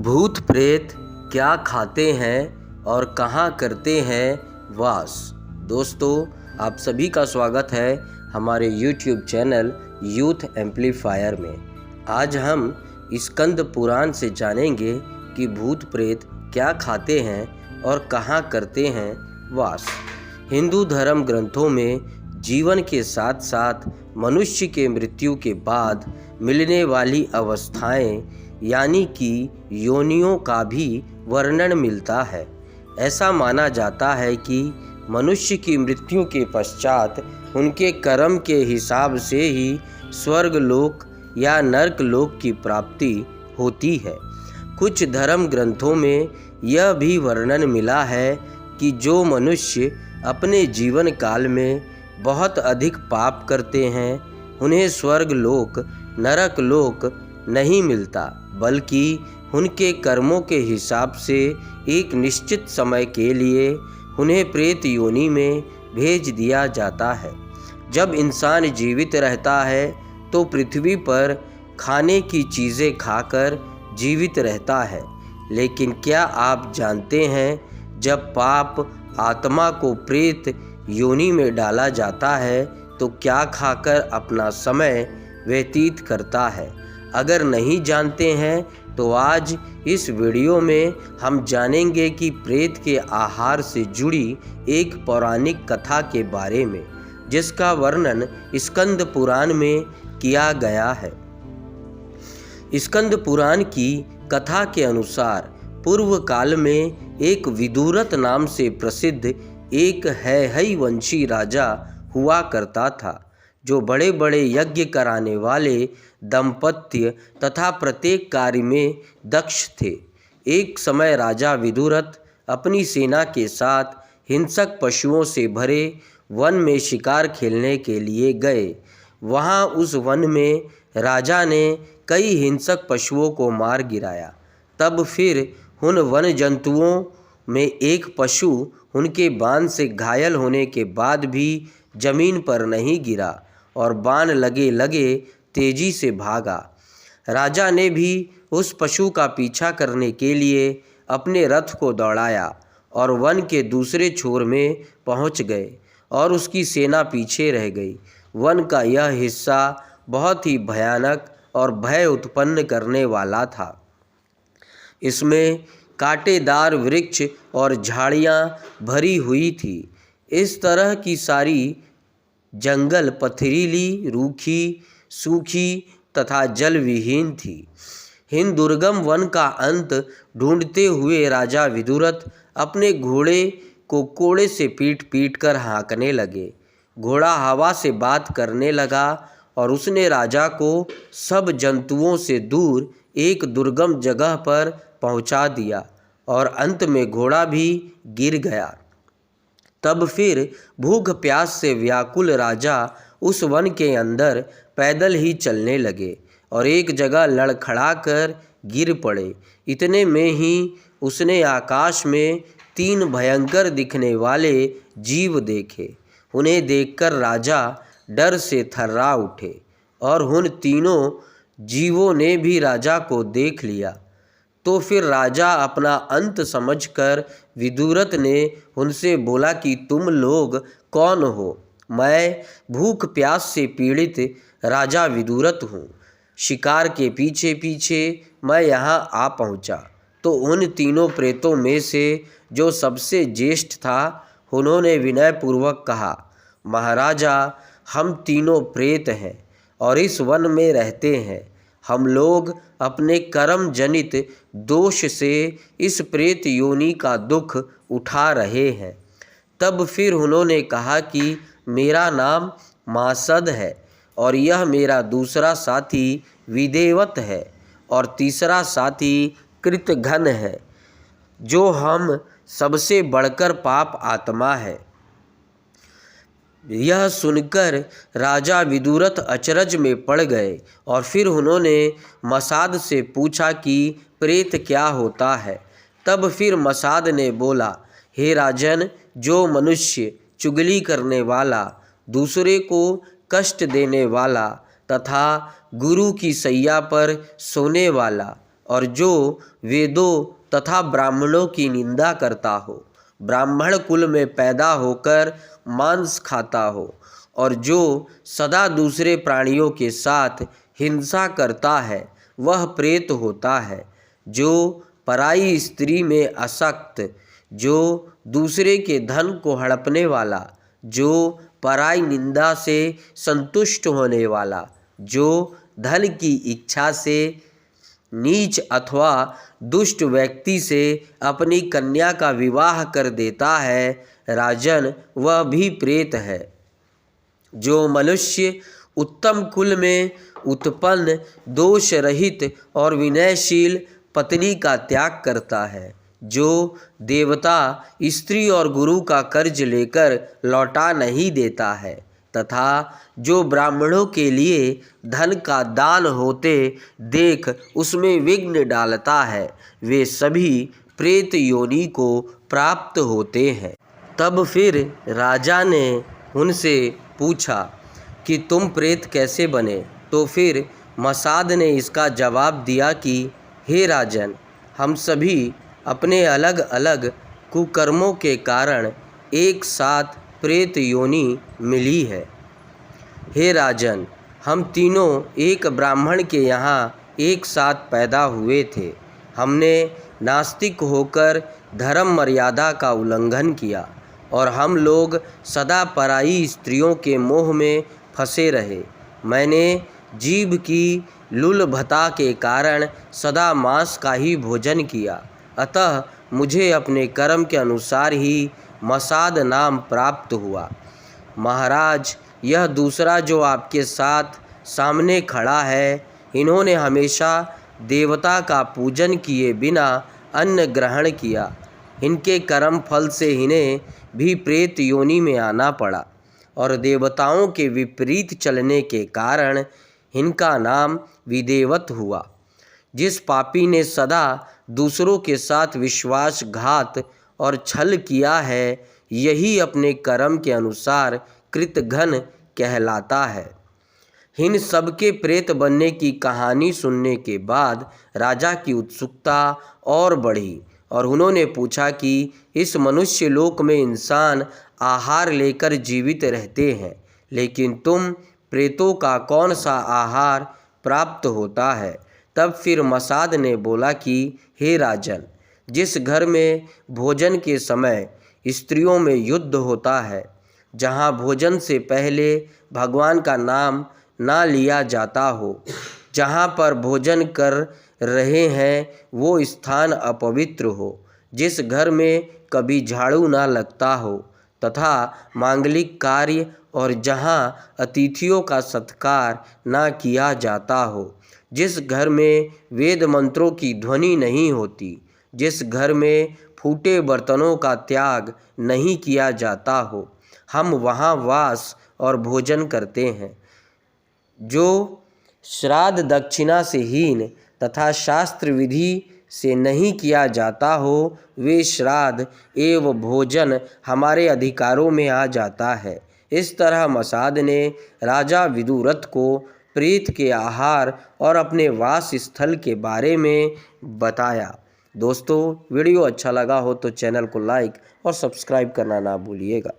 भूत प्रेत क्या खाते हैं और कहाँ करते हैं वास। दोस्तों, आप सभी का स्वागत है हमारे YouTube चैनल यूथ एम्पलीफायर में। आज हम स्कंद पुराण से जानेंगे कि भूत प्रेत क्या खाते हैं और कहाँ करते हैं वास। हिंदू धर्म ग्रंथों में जीवन के साथ साथ मनुष्य के मृत्यु के बाद मिलने वाली अवस्थाएं यानी कि योनियों का भी वर्णन मिलता है। ऐसा माना जाता है कि मनुष्य की मृत्यु के पश्चात उनके कर्म के हिसाब से ही स्वर्ग लोक या नरक लोक की प्राप्ति होती है। कुछ धर्म ग्रंथों में यह भी वर्णन मिला है कि जो मनुष्य अपने जीवन काल में बहुत अधिक पाप करते हैं उन्हें स्वर्ग लोक नरक लोक नहीं मिलता, बल्कि उनके कर्मों के हिसाब से एक निश्चित समय के लिए उन्हें प्रेत योनि में भेज दिया जाता है। जब इंसान जीवित रहता है तो पृथ्वी पर खाने की चीज़ें खाकर जीवित रहता है, लेकिन क्या आप जानते हैं जब पाप आत्मा को प्रेत योनि में डाला जाता है तो क्या खाकर अपना समय व्यतीत करता है? अगर नहीं जानते हैं तो आज इस वीडियो में हम जानेंगे कि प्रेत के आहार से जुड़ी एक पौराणिक कथा के बारे में, जिसका वर्णन स्कंद पुराण में किया गया है। स्कंद पुराण की कथा के अनुसार पूर्व काल में एक विदुरथ नाम से प्रसिद्ध एक हैहय वंशी राजा हुआ करता था, जो बड़े बड़े यज्ञ कराने वाले दंपत्य तथा प्रत्येक कार्य में दक्ष थे। एक समय राजा विदुरथ अपनी सेना के साथ हिंसक पशुओं से भरे वन में शिकार खेलने के लिए गए। वहां उस वन में राजा ने कई हिंसक पशुओं को मार गिराया। तब फिर उन वन जंतुओं में एक पशु उनके बाण से घायल होने के बाद भी जमीन पर नहीं गिरा और बाण लगे लगे तेजी से भागा। राजा ने भी उस पशु का पीछा करने के लिए अपने रथ को दौड़ाया और वन के दूसरे छोर में पहुंच गए और उसकी सेना पीछे रह गई। वन का यह हिस्सा बहुत ही भयानक और भय उत्पन्न करने वाला था। इसमें कांटेदार वृक्ष और झाड़ियां भरी हुई थी। इस तरह की सारी जंगल पथरीली, रूखी, सूखी तथा जल विहीन थी। इन दुर्गम वन का अंत ढूंढते हुए राजा विदुरथ अपने घोड़े को कोड़े से पीट पीट कर हाँकने लगे। घोड़ा हवा से बात करने लगा और उसने राजा को सब जंतुओं से दूर एक दुर्गम जगह पर पहुंचा दिया और अंत में घोड़ा भी गिर गया। तब फिर भूख प्यास से व्याकुल राजा उस वन के अंदर पैदल ही चलने लगे और एक जगह लड़खड़ा कर गिर पड़े। इतने में ही उसने आकाश में 3 भयंकर दिखने वाले जीव देखे। उन्हें देखकर राजा डर से थर्रा उठे और उन तीनों जीवों ने भी राजा को देख लिया। तो फिर राजा अपना अंत समझकर विदुरथ ने उनसे बोला कि तुम लोग कौन हो? मैं भूख प्यास से पीड़ित राजा विदुरथ हूँ। शिकार के पीछे पीछे मैं यहाँ आ पहुँचा तो उन तीनों प्रेतों में से जो सबसे ज्येष्ठ था, उन्होंने विनयपूर्वक कहा, महाराजा, हम तीनों प्रेत हैं और इस वन में रहते हैं। हम लोग अपने कर्म जनित दोष से इस प्रेत योनि का दुख उठा रहे हैं। तब फिर उन्होंने कहा कि मेरा नाम मासद है और यह मेरा दूसरा साथी विदेवत है और तीसरा साथी कृतघ्न है, जो हम सबसे बढ़कर पाप आत्मा है। यह सुनकर राजा विदुरथ अचरज में पड़ गए और फिर उन्होंने मसाद से पूछा कि प्रेत क्या होता है। तब फिर मसाद ने बोला, हे राजन, जो मनुष्य चुगली करने वाला, दूसरे को कष्ट देने वाला तथा गुरु की सैया पर सोने वाला और जो वेदों तथा ब्राह्मणों की निंदा करता हो, ब्राह्मण कुल में पैदा होकर मांस खाता हो, और जो सदा दूसरे प्राणियों के साथ हिंसा करता है वह प्रेत होता है। जो पराई स्त्री में आसक्त, जो दूसरे के धन को हड़पने वाला, जो पराई निंदा से संतुष्ट होने वाला, जो धन की इच्छा से नीच अथवा दुष्ट व्यक्ति से अपनी कन्या का विवाह कर देता है, राजन, वह भी प्रेत है। जो मनुष्य उत्तम कुल में उत्पन्न दोष रहित और विनयशील पत्नी का त्याग करता है, जो देवता स्त्री और गुरु का कर्ज लेकर लौटा नहीं देता है, तथा जो ब्राह्मणों के लिए धन का दान होते देख उसमें विघ्न डालता है, वे सभी प्रेत योनि को प्राप्त होते हैं। तब फिर राजा ने उनसे पूछा कि तुम प्रेत कैसे बने? तो फिर मसाद ने इसका जवाब दिया कि हे राजन, हम सभी अपने अलग अलग कुकर्मों के कारण एक साथ प्रेत योनि मिली है। हे राजन, हम तीनों एक ब्राह्मण के यहाँ एक साथ पैदा हुए थे। हमने नास्तिक होकर धर्म मर्यादा का उल्लंघन किया और हम लोग सदा पराई स्त्रियों के मोह में फंसे रहे। मैंने जीभ की लुलभता के कारण सदा मांस का ही भोजन किया, अतः मुझे अपने कर्म के अनुसार ही मसाद नाम प्राप्त हुआ। महाराज, यह दूसरा जो आपके साथ सामने खड़ा है, इन्होंने हमेशा देवता का पूजन किए बिना अन्न ग्रहण किया। इनके कर्म फल से इन्हें भी प्रेत योनि में आना पड़ा और देवताओं के विपरीत चलने के कारण इनका नाम विदेवत हुआ। जिस पापी ने सदा दूसरों के साथ विश्वासघात और छल किया है, यही अपने कर्म के अनुसार कृतघ्न कहलाता है। इन सबके प्रेत बनने की कहानी सुनने के बाद राजा की उत्सुकता और बढ़ी और उन्होंने पूछा कि इस मनुष्य लोक में इंसान आहार लेकर जीवित रहते हैं, लेकिन तुम प्रेतों का कौन सा आहार प्राप्त होता है? तब फिर मसाद ने बोला कि हे राजन, जिस घर में भोजन के समय स्त्रियों में युद्ध होता है, जहाँ भोजन से पहले भगवान का नाम ना लिया जाता हो, जहाँ पर भोजन कर रहे हैं वो स्थान अपवित्र हो, जिस घर में कभी झाड़ू ना लगता हो तथा मांगलिक कार्य और जहाँ अतिथियों का सत्कार ना किया जाता हो, जिस घर में वेद मंत्रों की ध्वनि नहीं होती, जिस घर में फूटे बर्तनों का त्याग नहीं किया जाता हो, हम वहाँ वास और भोजन करते हैं। जो श्राद्ध दक्षिणा से हीन तथा शास्त्र विधि से नहीं किया जाता हो, वे श्राद्ध एवं भोजन हमारे अधिकारों में आ जाता है। इस तरह मसाद ने राजा विदुरथ को प्रेत के आहार और अपने वास स्थल के बारे में बताया। दोस्तों, वीडियो अच्छा लगा हो तो चैनल को लाइक और सब्सक्राइब करना ना भूलिएगा।